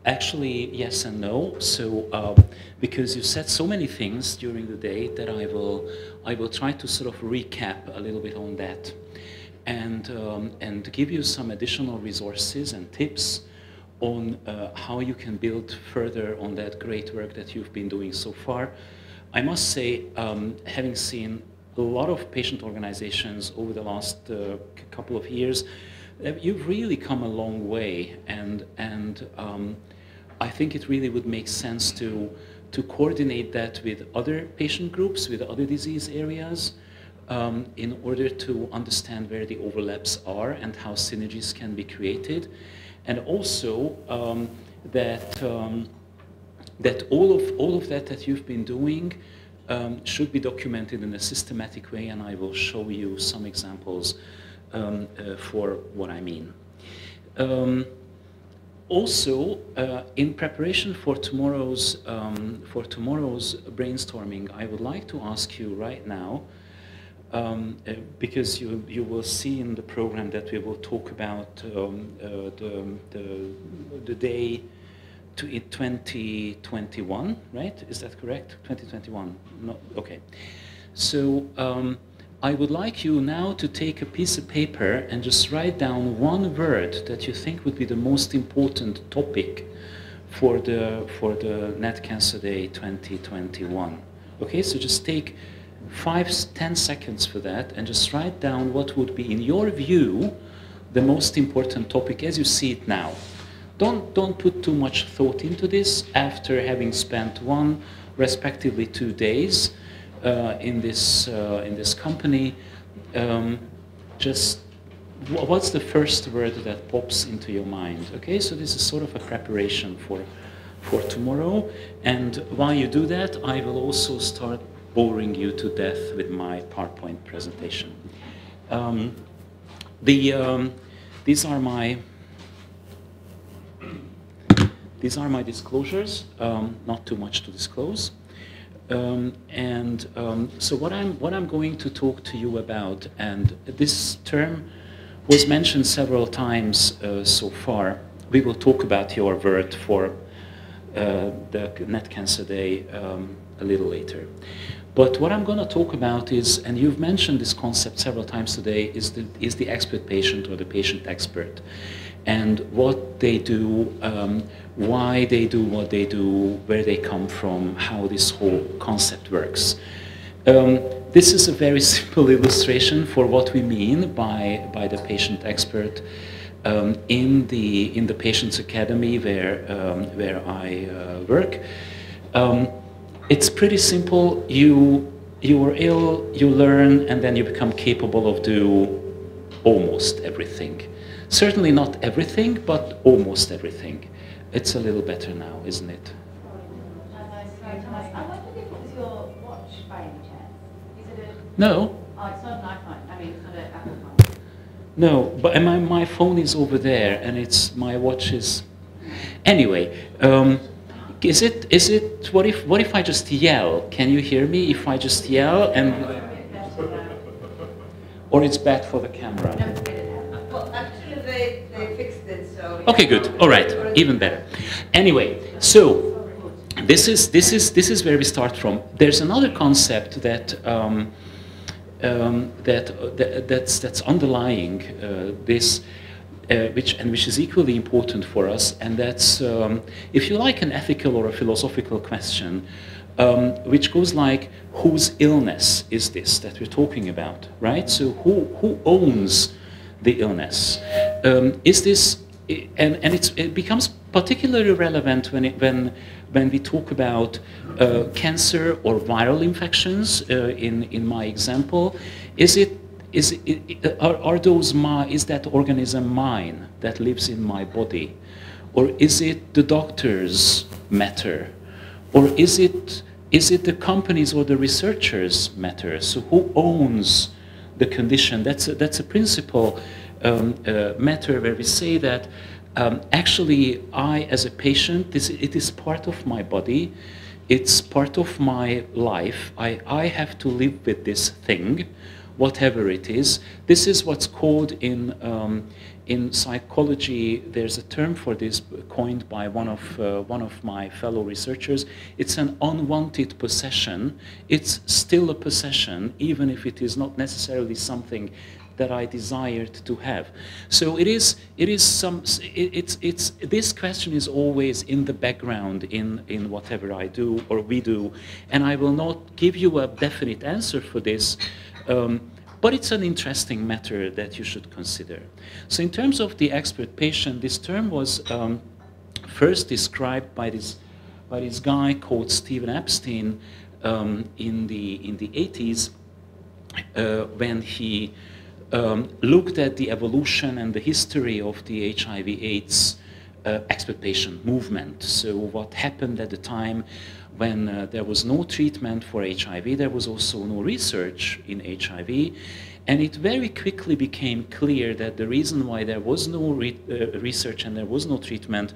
Actually, yes and no. So, because you said so many things during the day that I will try to sort of recap a little bit on that, and give you some additional resources and tips on how you can build further on that great work that you've been doing so far. I must say, having seen a lot of patient organizations over the last couple of years, you've really come a long way, and I think it really would make sense to coordinate that with other patient groups, with other disease areas, in order to understand where the overlaps are and how synergies can be created, and also that all of that you've been doing should be documented in a systematic way, and I will show you some examples for what I mean. Also, in preparation for tomorrow's brainstorming, I would like to ask you right now, because you will see in the program that we will talk about the day to 2021, right? Is that correct? 2021? No. Okay. So I would like you now to take a piece of paper and just write down one word that you think would be the most important topic for the Net Cancer Day 2021. Okay, so just take 5-10 seconds for that and just write down what would be, in your view, the most important topic as you see it now. Don't put too much thought into this after having spent 1, respectively 2 days in this company. Just what's the first word that pops into your mind? Okay, so this is sort of a preparation for tomorrow. And while you do that, I will also start boring you to death with my PowerPoint presentation. These are my disclosures. Not too much to disclose. So what I'm going to talk to you about, and this term was mentioned several times so far. We will talk about your word for the Net Cancer Day a little later. But what I'm going to talk about is, and you've mentioned this concept several times today, is the expert patient or the patient expert, and what they do, why they do what they do, where they come from, how this whole concept works. This is a very simple illustration for what we mean by the patient expert in the Patients Academy where I work. It's pretty simple. You are ill, you learn, and then you become capable of do almost everything. Certainly not everything, but almost everything. It's a little better now, isn't it? Sorry, Thomas. I wondered if it was your watch by any chance. Is it a... No. Oh, it's not an iPhone. I mean, it's not an Apple phone. No, but my phone is over there, and my watch is... Anyway, is it? What if I just yell? Can you hear me if I just yell and? Or it's bad for the camera? Well, actually, they fixed it, so. Okay, good. All right, even better. Anyway, so this is where we start from. There's another concept that's underlying this. Which is equally important for us, and that's, if you like, an ethical or a philosophical question, which goes like, whose illness is this that we're talking about, right? So who owns the illness? Is this, and it becomes particularly relevant when we talk about cancer or viral infections. In my example, is that organism mine that lives in my body? Or is it the doctor's matter? Or is it the company's or the researcher's matter? So who owns the condition? That's a principal matter where we say that actually I, as a patient, it is part of my body, it's part of my life. I have to live with this thing. whatever it is. This is what's called in psychology, there's a term for this coined by one of my fellow researchers. It's an unwanted possession. It's still a possession, even if it is not necessarily something that I desired to have. So this question is always in the background in whatever I do or we do, and I will not give you a definite answer for this, but it's an interesting matter that you should consider. So in terms of the expert patient, this term was first described by this guy called Stephen Epstein in the 80s when he looked at the evolution and the history of the HIV/AIDS expert patient movement. So what happened at the time when there was no treatment for HIV, there was also no research in HIV, and it very quickly became clear that the reason why there was no research and there was no treatment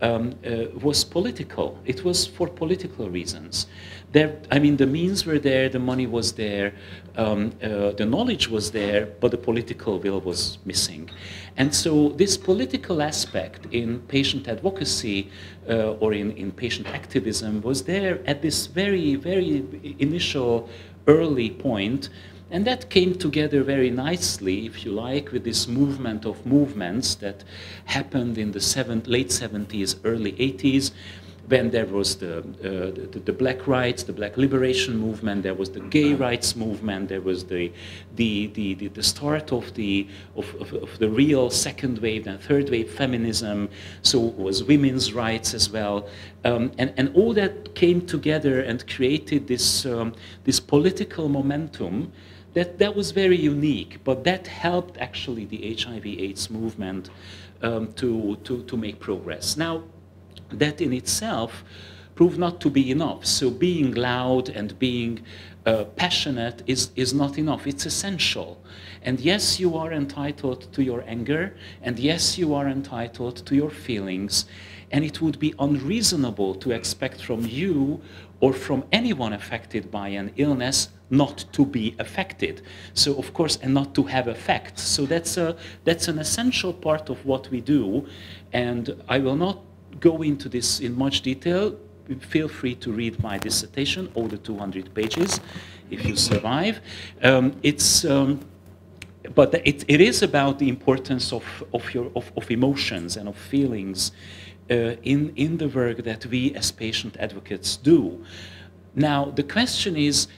was political. It was for political reasons. I mean, the means were there, the money was there, the knowledge was there, but the political will was missing. And so this political aspect in patient advocacy or in patient activism was there at this very, very initial early point. And that came together very nicely, if you like, with this movement of movements that happened in the late 70s, early 80s, when there was the black rights, the black liberation movement, there was the gay rights movement, there was the start of the real second wave and third wave feminism, so it was women's rights as well. And all that came together and created this political momentum that was very unique, but that helped actually the HIV/AIDS movement to make progress. Now, that in itself proved not to be enough. So being loud and being passionate is not enough. It's essential. And yes, you are entitled to your anger, and yes, you are entitled to your feelings, and it would be unreasonable to expect from you or from anyone affected by an illness not to be affected. So of course, and not to have effects. So that's an essential part of what we do, and I will not go into this in much detail. Feel free to read my dissertation, all the 200 pages, if you survive. But it is about the importance of emotions and of feelings in the work that we as patient advocates do. Now, the question is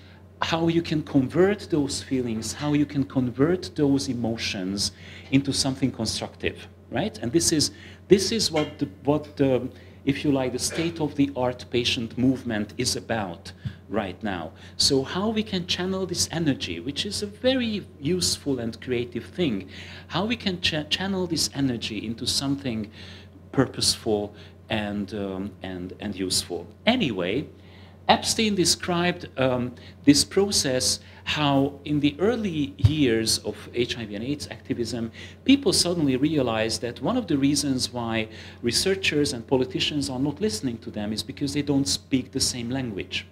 how you can convert those feelings, how you can convert those emotions into something constructive, right? And this is what if you like, the state-of-the-art patient movement is about right now. So how we can channel this energy, which is a very useful and creative thing, how we can channel this energy into something purposeful and useful. Anyway, Epstein described this process, how in the early years of HIV and AIDS activism, people suddenly realized that one of the reasons why researchers and politicians are not listening to them is because they don't speak the same language.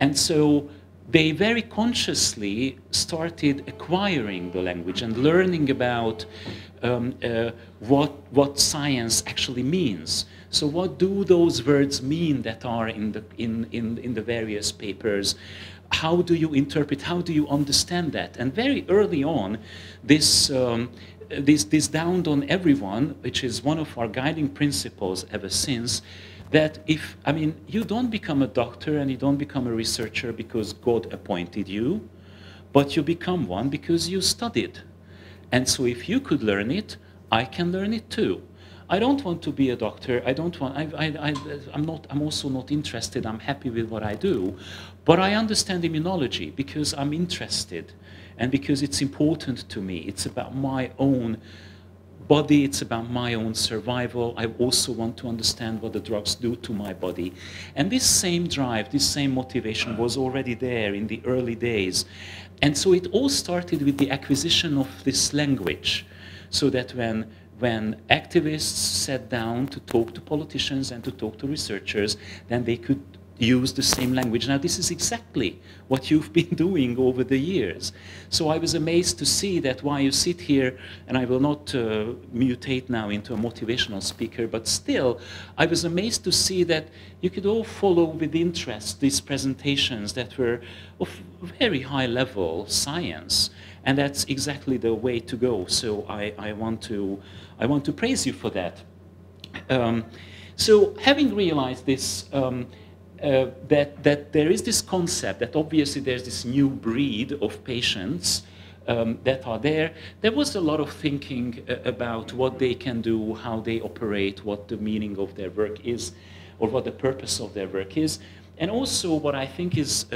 And so they very consciously started acquiring the language and learning about what science actually means. So what do those words mean that are in the various papers? How do you interpret, how do you understand that? And very early on, this dawned on everyone, which is one of our guiding principles ever since, that you don't become a doctor and you don't become a researcher because God appointed you, but you become one because you studied. And so if you could learn it, I can learn it too. I don't want to be a doctor. I'm also not interested. I'm happy with what I do. But I understand immunology because I'm interested and because it's important to me. It's about my own body. It's about my own survival. I also want to understand what the drugs do to my body. And this same drive, this same motivation was already there in the early days. And so it all started with the acquisition of this language, so that when activists sat down to talk to politicians and to talk to researchers, then they could use the same language. Now, this is exactly what you've been doing over the years. So I was amazed to see that while you sit here, and I will not mutate now into a motivational speaker, but still, I was amazed to see that you could all follow with interest these presentations that were of very high level science. And that's exactly the way to go. So I want to praise you for that. So having realized this, that there is this concept that obviously there's this new breed of patients that are there. There was a lot of thinking about what they can do, how they operate, what the meaning of their work is, or what the purpose of their work is. And also what I think is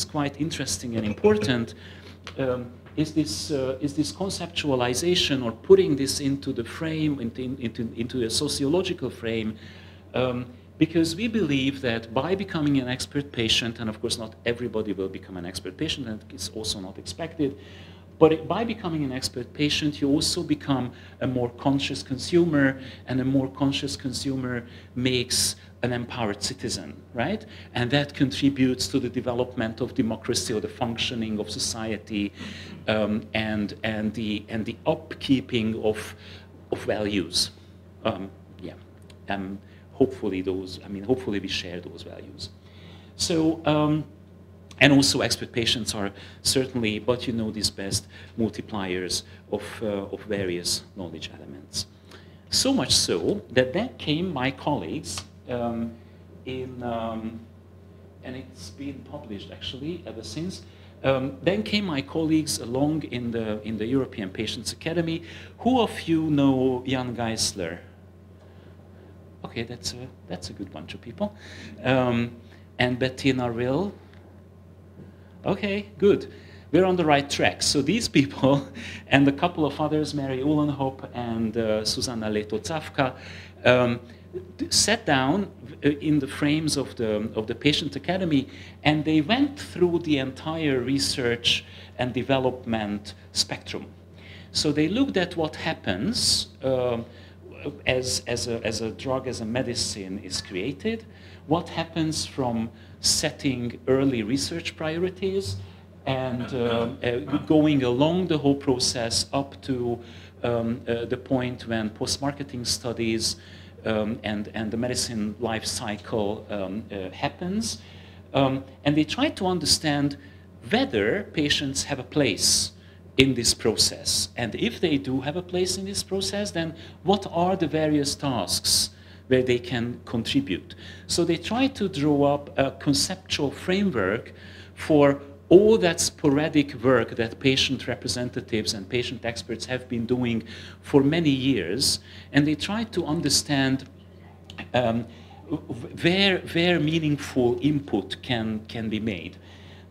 quite interesting and important is this conceptualization, or putting this into the frame, into a sociological frame, because we believe that by becoming an expert patient, and of course not everybody will become an expert patient, and it's also not expected, but by becoming an expert patient, you also become a more conscious consumer, and a more conscious consumer makes an empowered citizen, right? And that contributes to the development of democracy, or the functioning of society, and the upkeeping of values. Hopefully hopefully we share those values. So, and also expert patients are certainly, but you know this best, multipliers of various knowledge elements. So much so that then came my colleagues and it's been published actually ever since. Then came my colleagues along in the European Patients Academy. Who of you know Jan Geisler? Okay, that's a good bunch of people. And Bettina Rill. Okay, good. We're on the right track. So these people and a couple of others, Mary Uhlenhop and Susanna Leto-Czafka, sat down in the frames of the Patient Academy, and they went through the entire research and development spectrum. So they looked at what happens as a drug, as a medicine is created, what happens from setting early research priorities and going along the whole process up to the point when post-marketing studies and the medicine life cycle happens. And they try to understand whether patients have a place in this process. And if they do have a place in this process, then what are the various tasks where they can contribute? So they try to draw up a conceptual framework for all that sporadic work that patient representatives and patient experts have been doing for many years, and they try to understand where meaningful input can be made.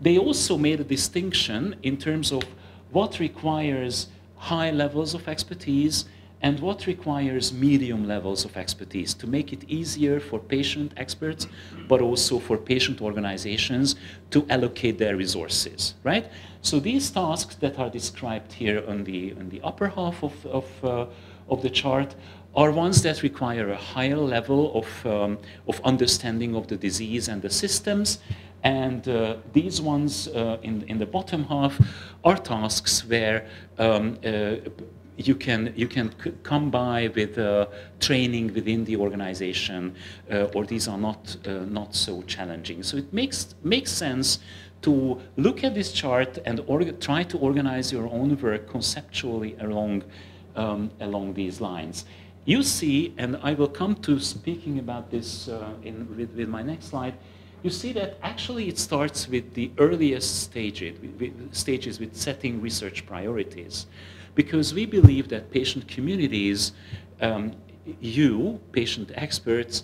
They also made a distinction in terms of what requires high levels of expertise and what requires medium levels of expertise to make it easier for patient experts, but also for patient organizations to allocate their resources, right? So these tasks that are described here on the upper half of the chart are ones that require a higher level of understanding of the disease and the systems. And these ones in the bottom half are tasks where you can come by with training within the organization, or these are not so challenging. So it makes sense to look at this chart and try to organize your own work conceptually along these lines. You see, and I will come to speaking about this with my next slide. You see that actually it starts with the earliest stages with setting research priorities. Because we believe that patient communities, you, patient experts,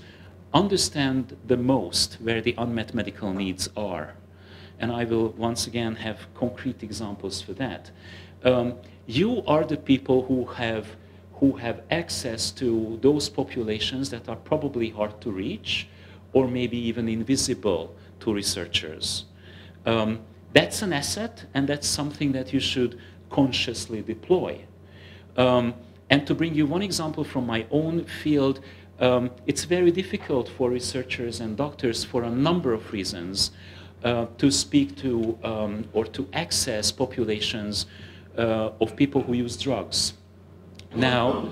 understand the most where the unmet medical needs are. And I will once again have concrete examples for that. You are the people who have access to those populations that are probably hard to reach, or maybe even invisible to researchers. That's an asset, and that's something that you should consciously deploy. And to bring you one example from my own field, It's very difficult for researchers and doctors for a number of reasons to speak to or to access populations of people who use drugs. Now,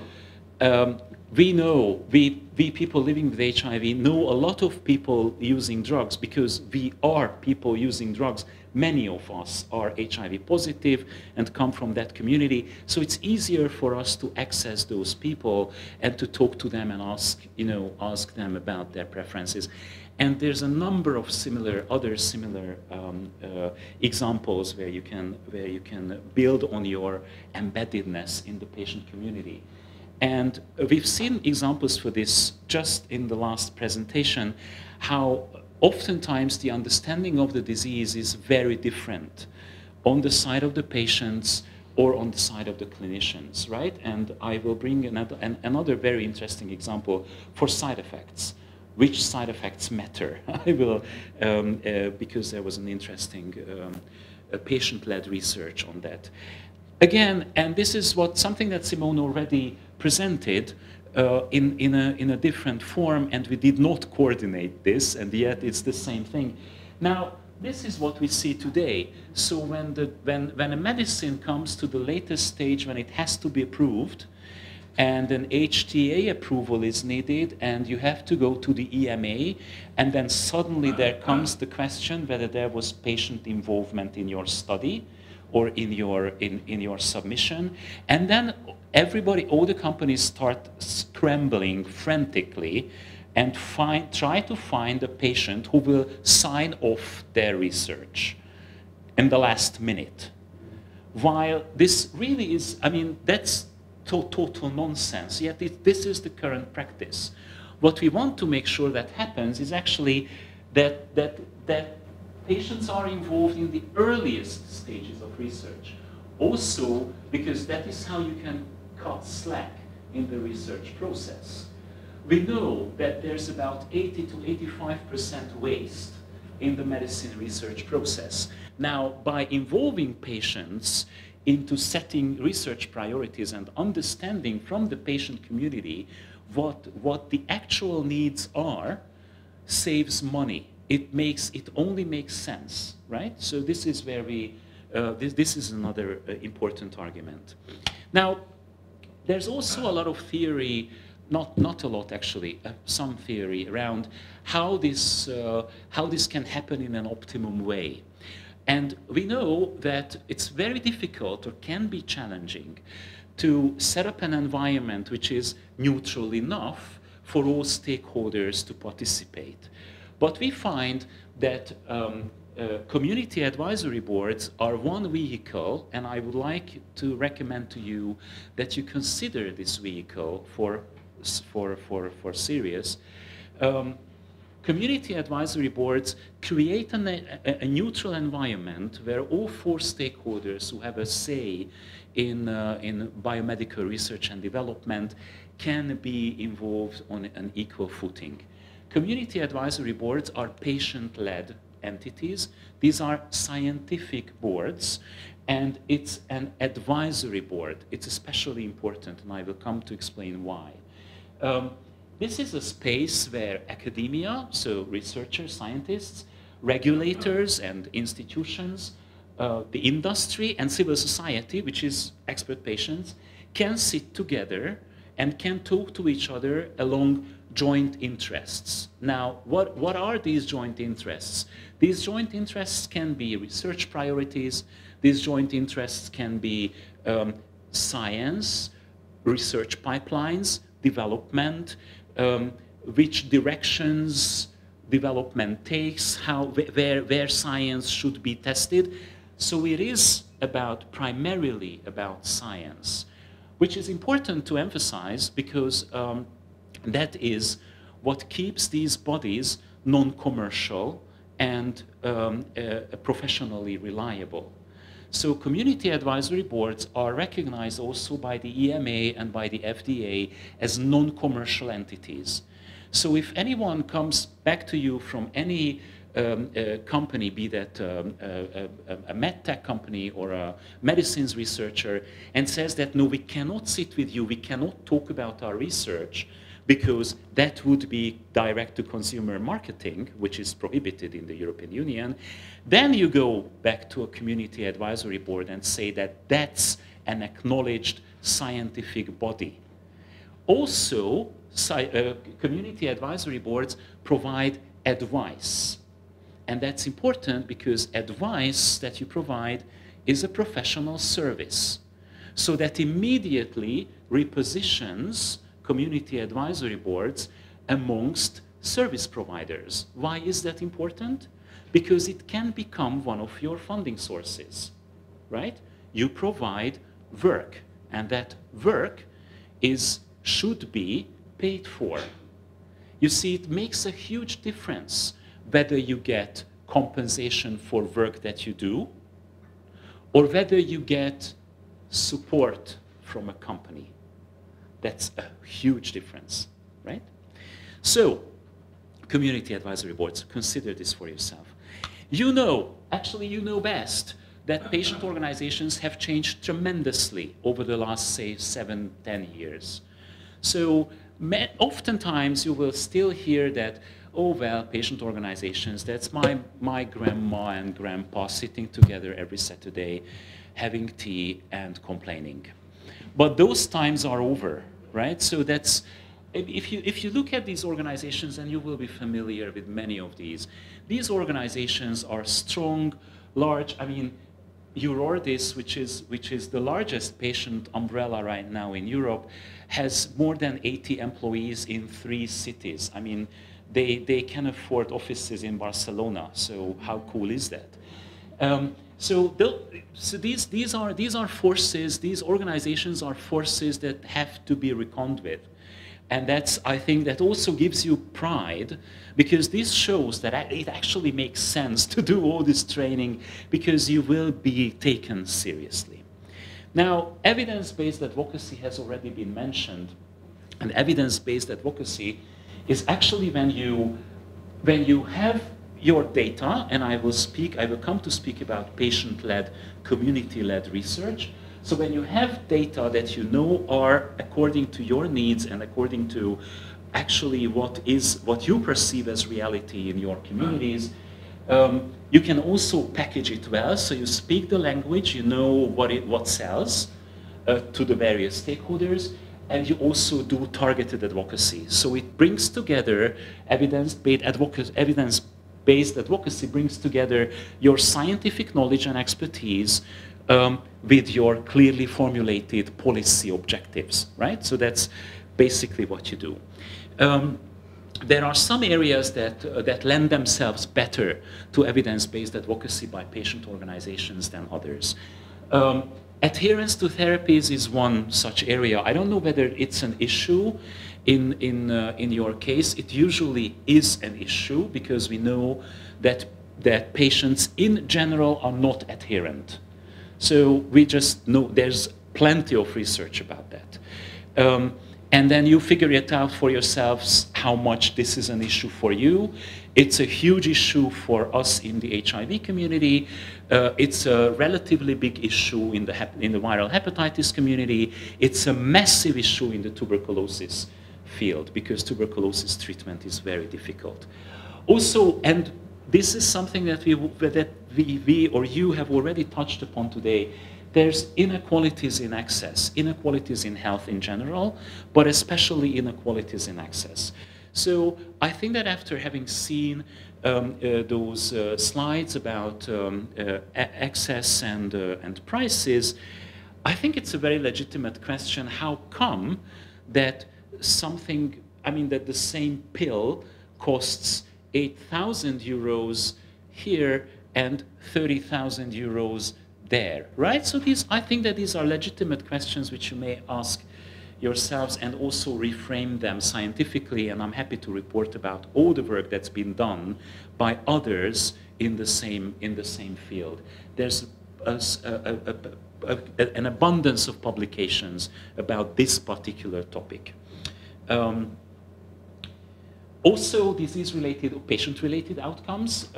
we know, we people living with HIV know a lot of people using drugs because we are people using drugs. Many of us are HIV positive and come from that community. So it's easier for us to access those people and to talk to them and ask them about their preferences. And there's a number of other similar examples where you can build on your embeddedness in the patient community. And we've seen examples for this just in the last presentation, how oftentimes the understanding of the disease is very different on the side of the patients or on the side of the clinicians, right? And I will bring another very interesting example for side effects. Which side effects matter? I will, because there was an interesting patient-led research on that. Again, and this is something that Simone already presented in a different form, and we did not coordinate this, and yet it's the same thing. Now, this is what we see today. So when a medicine comes to the latest stage when it has to be approved, and an HTA approval is needed, and you have to go to the EMA, and then suddenly there comes the question whether there was patient involvement in your study or in your submission, and then all the companies start scrambling frantically and try to find a patient who will sign off their research in the last minute. While this really is, I mean, that's total nonsense, yet this is the current practice. What we want to make sure that happens is actually that patients are involved in the earliest stages of research. Also, because that is how you can cut slack in the research process. We know that there's about 80 to 85% waste in the medicine research process. Now, by involving patients into setting research priorities and understanding from the patient community what the actual needs are, saves money. It only makes sense, right? So this is where this is another important argument. Now, there's also a lot of theory, not a lot actually, some theory around how this can happen in an optimum way. And we know that it's very difficult or can be challenging to set up an environment which is neutral enough for all stakeholders to participate. But we find that community advisory boards are one vehicle, and I would like to recommend to you that you consider this vehicle for serious. Community advisory boards create a neutral environment where all four stakeholders who have a say in biomedical research and development can be involved on an equal footing. Community advisory boards are patient-led entities. These are scientific boards, and it's an advisory board. It's especially important, and I will come to explain why. This is a space where academia, so researchers, scientists, regulators and institutions, the industry and civil society, which is expert patients, can sit together and can talk to each other along joint interests. Now, what are these joint interests? These joint interests can be research priorities. These joint interests can be science, research pipelines, development, which directions development takes, where science should be tested. So it is primarily about science, which is important to emphasize because that is what keeps these bodies non-commercial and professionally reliable. So community advisory boards are recognized also by the EMA and by the FDA as non-commercial entities. So if anyone comes back to you from any company, be that a medtech company or a medicines researcher, and says that, no, we cannot sit with you, we cannot talk about our research, because that would be direct-to-consumer marketing, which is prohibited in the European Union. Then you go back to a community advisory board and say that that's an acknowledged scientific body. Also, community advisory boards provide advice. And that's important because advice that you provide is a professional service. So that immediately repositions community advisory boards amongst service providers. Why is that important? Because it can become one of your funding sources, right? You provide work, and that work should be paid for. You see, it makes a huge difference whether you get compensation for work that you do or whether you get support from a company. That's a huge difference, right? So, community advisory boards, consider this for yourself. You know, actually you know best, that patient organizations have changed tremendously over the last, say, 7, 10 years. So, oftentimes you will still hear that, oh, well, patient organizations, that's my grandma and grandpa sitting together every Saturday, having tea and complaining. But those times are over, right? So that's, if you look at these organizations, and you will be familiar with many of these organizations are strong, large. I mean, Eurordis, which is the largest patient umbrella right now in Europe, has more than 80 employees in 3 cities. I mean, they can afford offices in Barcelona. So how cool is that? So these are forces. These organizations are forces that have to be reckoned with. And that's, I think, that also gives you pride, because this shows that it actually makes sense to do all this training, because you will be taken seriously. Now, evidence-based advocacy has already been mentioned. And evidence-based advocacy is actually when you have your data, and I will come to speak about patient-led, community-led research. So when you have data that you know are according to your needs and according to actually what you perceive as reality in your communities, you can also package it well. So you speak the language, you know what sells to the various stakeholders, and you also do targeted advocacy. So it brings together evidence-based advocacy brings together your scientific knowledge and expertise with your clearly formulated policy objectives, right? So that's basically what you do. There are some areas that lend themselves better to evidence-based advocacy by patient organizations than others. Adherence to therapies is one such area. I don't know whether it's an issue in your case. It usually is an issue because we know that patients in general are not adherent. So we just know there's plenty of research about that. And then you figure it out for yourselves how much this is an issue for you. It's a huge issue for us in the HIV community. It's a relatively big issue in the viral hepatitis community. It's a massive issue in the tuberculosis field because tuberculosis treatment is very difficult. Also, and this is something that we or you have already touched upon today, there's inequalities in access, inequalities in health in general, but especially inequalities in access. So I think that after having seen those slides about access and prices, I think it's a very legitimate question. How come that that the same pill costs 8,000 euros here and 30,000 euros there, right? So I think that these are legitimate questions which you may ask yourselves and also reframe them scientifically, and I'm happy to report about all the work that's been done by others in the same field. There's an abundance of publications about this particular topic. Also, disease-related or patient-related outcomes,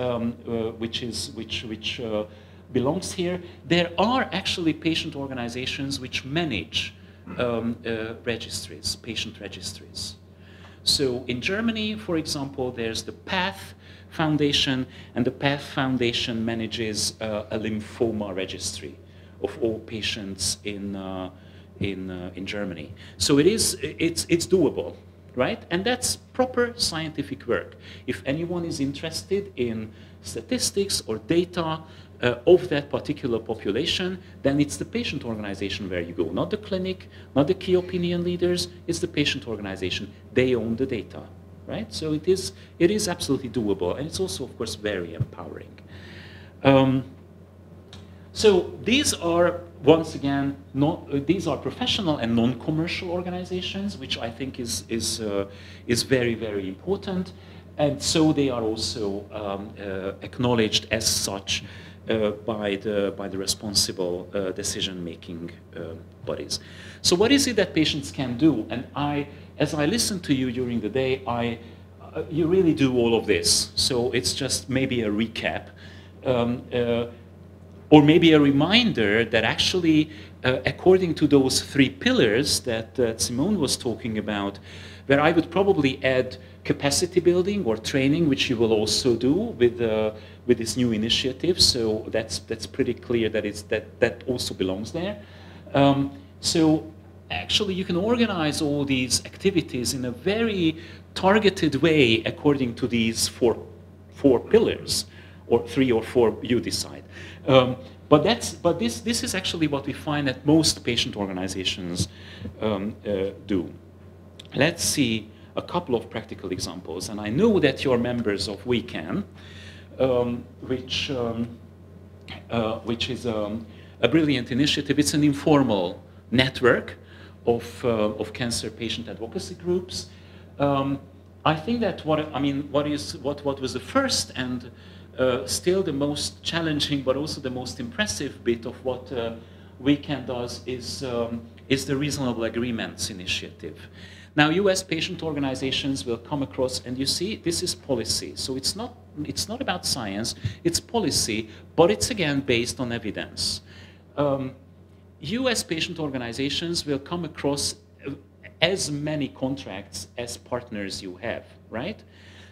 which belongs here. There are actually patient organizations which manage registries, patient registries. So in Germany, for example, there's the PATH Foundation, and the PATH Foundation manages a lymphoma registry of all patients in Germany. So it's doable, right? And that's proper scientific work. If anyone is interested in statistics or data of that particular population, then it's the patient organization where you go, not the clinic, not the key opinion leaders, it's the patient organization. They own the data, right? So it is absolutely doable, and it's also, of course, very empowering. So these are, once again, these are professional and non-commercial organizations, which I think is very, very important. And so they are also acknowledged as such by the responsible decision-making bodies. So what is it that patients can do? And as I listen to you during the day, you really do all of this. So it's just maybe a recap. Or maybe a reminder that actually, according to those 3 pillars that Simone was talking about, where I would probably add capacity building or training, which you will also do with this new initiative. So that's pretty clear that that also belongs there. So actually, you can organize all these activities in a very targeted way according to these four pillars, or 3 or 4, you decide. But this is actually what we find that most patient organizations do. Let's see a couple of practical examples, and I know that you're members of We Can, which is a brilliant initiative. It's an informal network of cancer patient advocacy groups. I think that what was the first and still the most challenging, but also the most impressive bit of what We Can does is the Reasonable Agreements Initiative. Now, US patient organizations will come across, and you see, this is policy. So it's not about science, it's policy, but it's again based on evidence. US patient organizations will come across as many contracts as partners you have, right?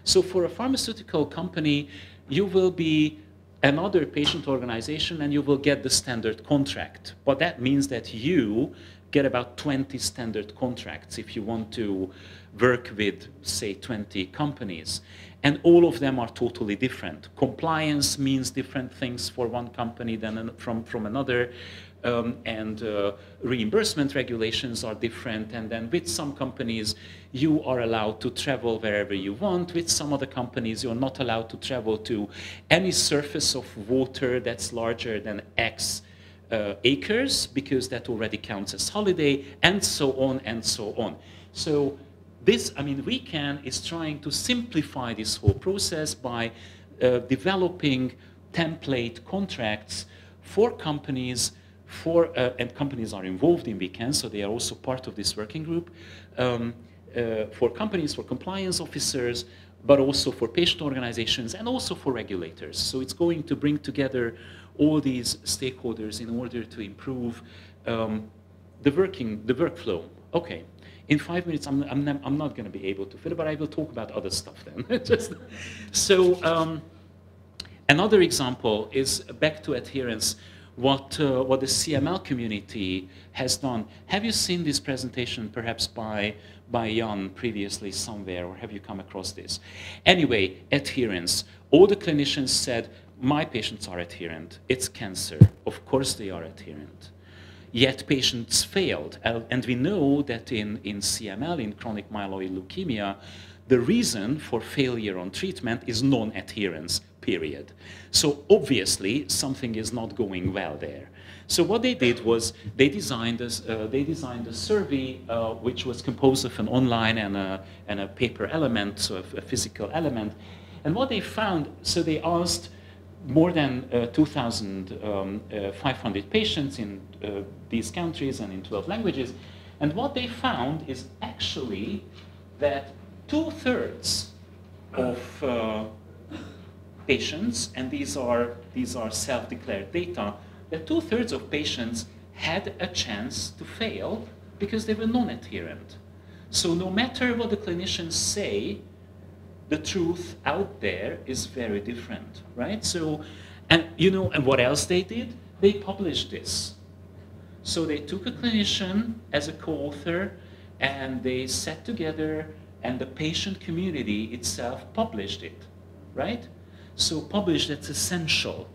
So for a pharmaceutical company, you will be another patient organization and you will get the standard contract. But that means that you get about 20 standard contracts if you want to work with, say, 20 companies. And all of them are totally different. Compliance means different things for one company than from another. Reimbursement regulations are different, and then with some companies you are allowed to travel wherever you want. With some other companies you're not allowed to travel to any surface of water that's larger than X acres, because that already counts as holiday, and so on and so on. So this, We Can is trying to simplify this whole process by developing template contracts for companies, and companies are involved in We Can, so they are also part of this working group, for companies, for compliance officers, but also for patient organizations and also for regulators. So it's going to bring together all these stakeholders in order to improve the workflow. Okay, in 5 minutes I'm not going to be able to fit it, but I will talk about other stuff then. Another example is back to adherence. What the CML community has done. Have you seen this presentation perhaps by Jan previously somewhere, or have you come across this? Anyway, adherence. All the clinicians said, my patients are adherent. It's cancer. Of course they are adherent. Yet patients failed. And we know that in CML, in chronic myeloid leukemia, the reason for failure on treatment is non-adherence, period. So obviously something is not going well there. So what they did was they designed a survey which was composed of an online and a paper element, so a physical element. And what they found, so they asked more than 2,500 patients in these countries and in 12 languages. And what they found is actually that 2/3 of patients, and these are self-declared data, that 2/3 of patients had a chance to fail because they were non-adherent. So no matter what the clinicians say, the truth out there is very different, right? So, and you know, and what else they did? They published this. So they took a clinician as a co-author, and they sat together, and the patient community itself published it, right? So publish, that's essential.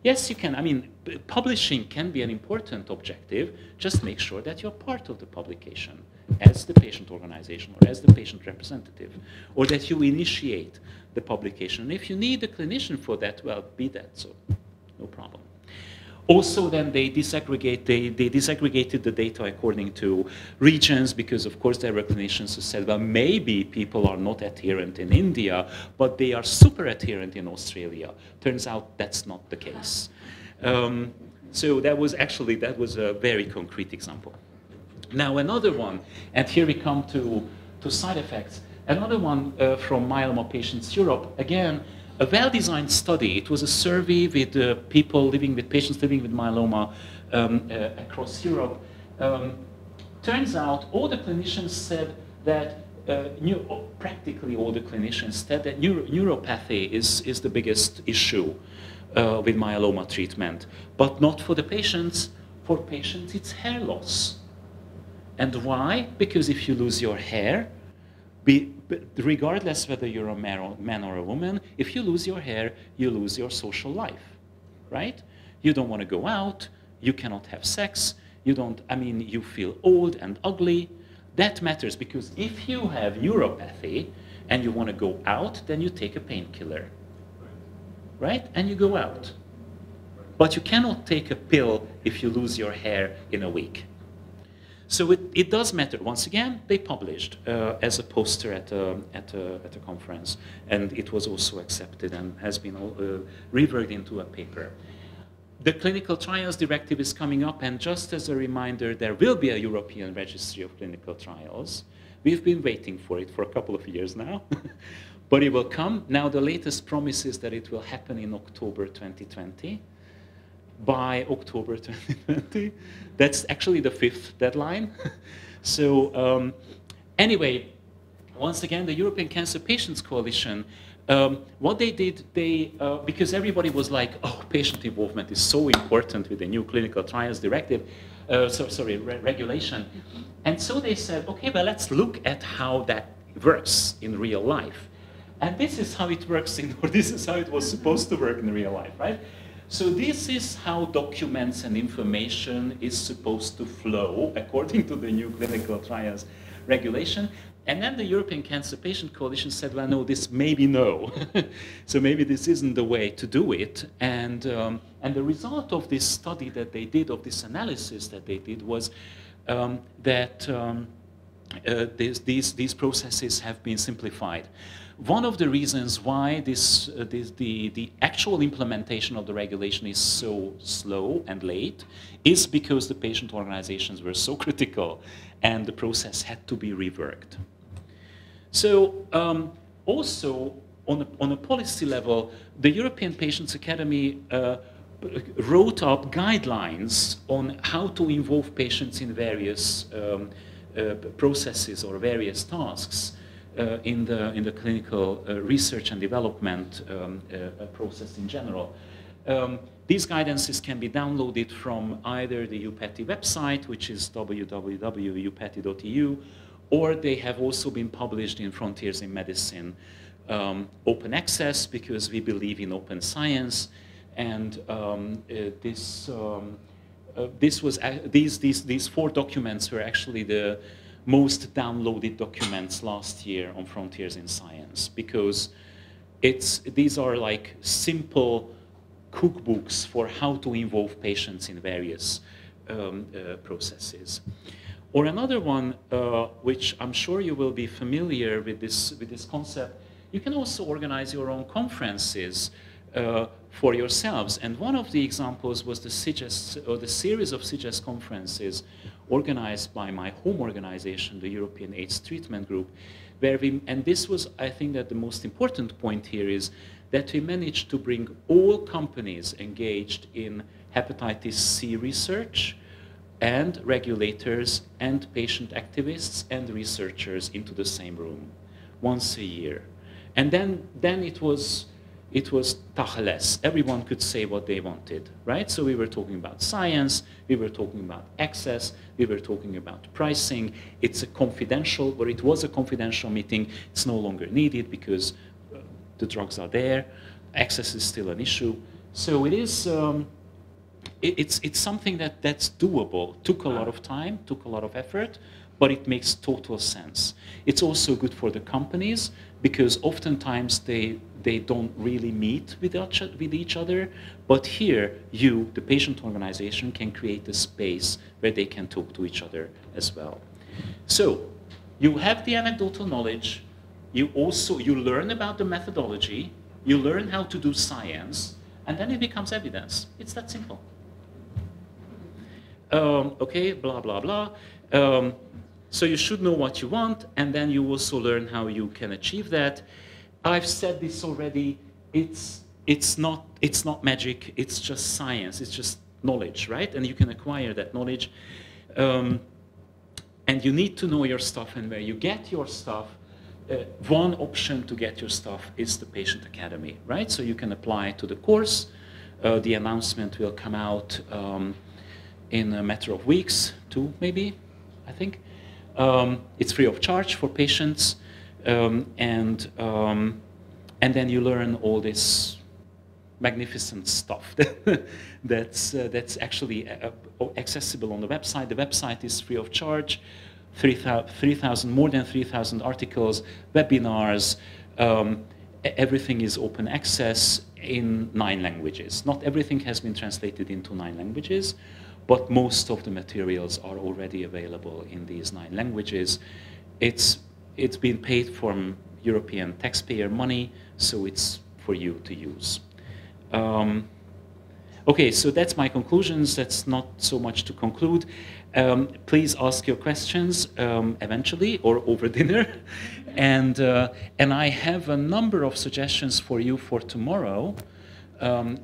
Yes, you can, I mean, publishing can be an important objective. Just make sure that you're part of the publication as the patient organization or as the patient representative, or that you initiate the publication. And if you need a clinician for that, well, be that, so no problem. Also, then they disaggregated the data according to regions, because of course there were clinicians who said, well, maybe people are not adherent in India, but they are super adherent in Australia. Turns out that's not the case. So that was a very concrete example. Now another one, and here we come to side effects. Another one from Myeloma Patients Europe, again, a well-designed study. It was a survey with patients living with myeloma across Europe. Turns out all the clinicians said that, practically all the clinicians said that neuropathy is the biggest issue with myeloma treatment, but not for the patients. For patients, it's hair loss. And why? Because if you lose your hair, regardless whether you're a man or a woman, if you lose your hair, you lose your social life, right? You don't want to go out, you cannot have sex, you feel old and ugly. That matters, because if you have neuropathy and you want to go out, then you take a painkiller, right? And you go out. But you cannot take a pill if you lose your hair in a week. So it does matter. Once again, they published as a poster at a conference, and it was also accepted and has been reworked into a paper. The clinical trials directive is coming up, and just as a reminder, there will be a European registry of clinical trials. We've been waiting for it for a couple of years now, but it will come. Now the latest promise is that it will happen in October 2020. By October 2020. That's actually the 5th deadline. So anyway, once again, the European Cancer Patients Coalition, what they did, because everybody was like, oh, patient involvement is so important with the new clinical trials directive, regulation. And so they said, okay, well, let's look at how that works in real life. And this is how it works, or this is how it was supposed to work in real life, right? So this is how documents and information is supposed to flow according to the new clinical trials regulation. And then the European Cancer Patient Coalition said, well, no, this maybe no. So maybe this isn't the way to do it. And the result of this study that they did, of this analysis that they did, was that these processes have been simplified. One of the reasons why the actual implementation of the regulation is so slow and late is because the patient organizations were so critical and the process had to be reworked. So also on a policy level, the European Patients Academy wrote up guidelines on how to involve patients in various processes or various tasks. In the clinical research and development process in general. These guidances can be downloaded from either the EUPATI website, which is www.eupati.eu, or they have also been published in Frontiers in Medicine open access, because we believe in open science, and these 4 documents were actually the most downloaded documents last year on Frontiers in Science, because these are like simple cookbooks for how to involve patients in various processes. Or another one, which I'm sure you will be familiar with this concept, you can also organize your own conferences for yourselves. And one of the examples was the series of CIGES conferences organized by my home organization, the European AIDS Treatment Group, and this was, I think that the most important point here is that we managed to bring all companies engaged in hepatitis C research and regulators and patient activists and researchers into the same room once a year. And then it was tacheles. Everyone could say what they wanted, right? So we were talking about science, we were talking about access, we were talking about pricing. It's a confidential, or it was a confidential meeting. It's no longer needed because the drugs are there. Access is still an issue. So it is, it's something that's doable. Took a lot of time, took a lot of effort, but it makes total sense. It's also good for the companies because oftentimes they don't really meet with each other, but here you, the patient organization, can create a space where they can talk to each other as well. So you have the anecdotal knowledge, you learn about the methodology, you learn how to do science, and then it becomes evidence. It's that simple. Okay, blah, blah, blah. So you should know what you want, and then you also learn how you can achieve that. I've said this already, it's not magic, it's just science, it's just knowledge, right? And you can acquire that knowledge. And you need to know your stuff and where you get your stuff. One option to get your stuff is the Patient Academy, right? So you can apply to the course. The announcement will come out in a matter of weeks, 2 maybe, I think. It's free of charge for patients, and then you learn all this magnificent stuff that's actually accessible on the website. The website is free of charge. 3,000, more than 3,000 articles, webinars. Everything is open access in 9 languages. Not everything has been translated into 9 languages, but most of the materials are already available in these 9 languages. It's been paid from European taxpayer money, so it's for you to use. Okay, so that's my conclusions. That's not so much to conclude. Please ask your questions eventually or over dinner. And I have a number of suggestions for you for tomorrow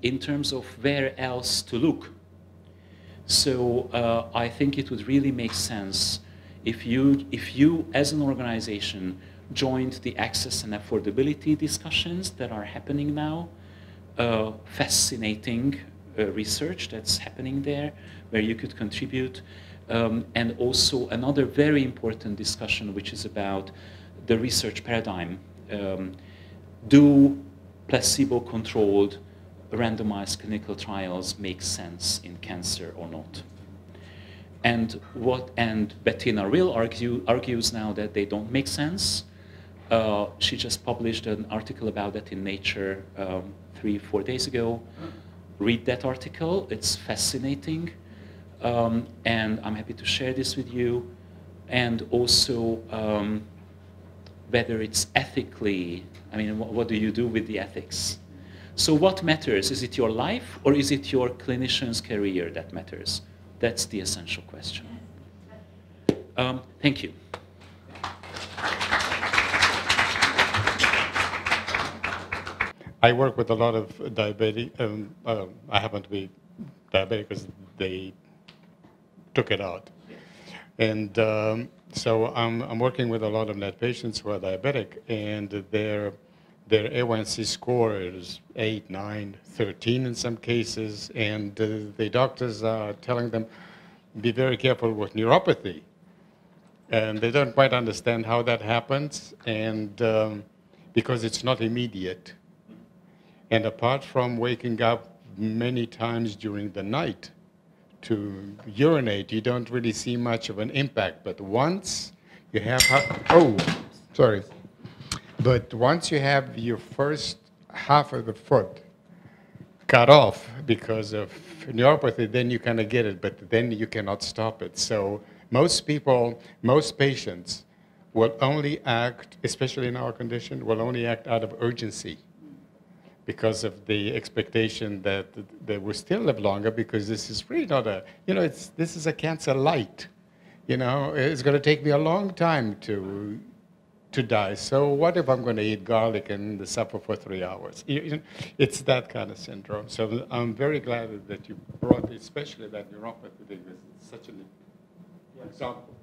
in terms of where else to look. So I think it would really make sense if you as an organization joined the access and affordability discussions that are happening now. Fascinating research that's happening there where you could contribute. And also another very important discussion, which is about the research paradigm. Do placebo-controlled randomized clinical trials make sense in cancer or not? And Bettina Rill argues now that they don't make sense. She just published an article about that in Nature 3-4 days ago. Read that article, it's fascinating. And I'm happy to share this with you. And also whether it's ethically, I mean, what do you do with the ethics? So what matters? Is it your life or is it your clinician's career that matters? That's the essential question. Thank you. I work with a lot of diabetic. I happen to be diabetic because they took it out, and so I'm working with a lot of NET patients who are diabetic, and their A1C score is 8, 9, 13 in some cases, and the doctors are telling them, be very careful with neuropathy, and they don't quite understand how that happens, and because it's not immediate. And apart from waking up many times during the night to urinate, you don't really see much of an impact. But once you have, But once you have your first half of the foot cut off because of neuropathy, then you kind of get it, but then you cannot stop it. So most people, most patients will only act, especially in our condition, will only act out of urgency, because of the expectation that they will still live longer, because this is really not a, this is a cancer light. It's going to take me a long time to to die. So what if I'm going to eat garlic and suffer for 3 hours? It's that kind of syndrome. So I'm very glad that you brought, especially that neuropathy, because it's such an example.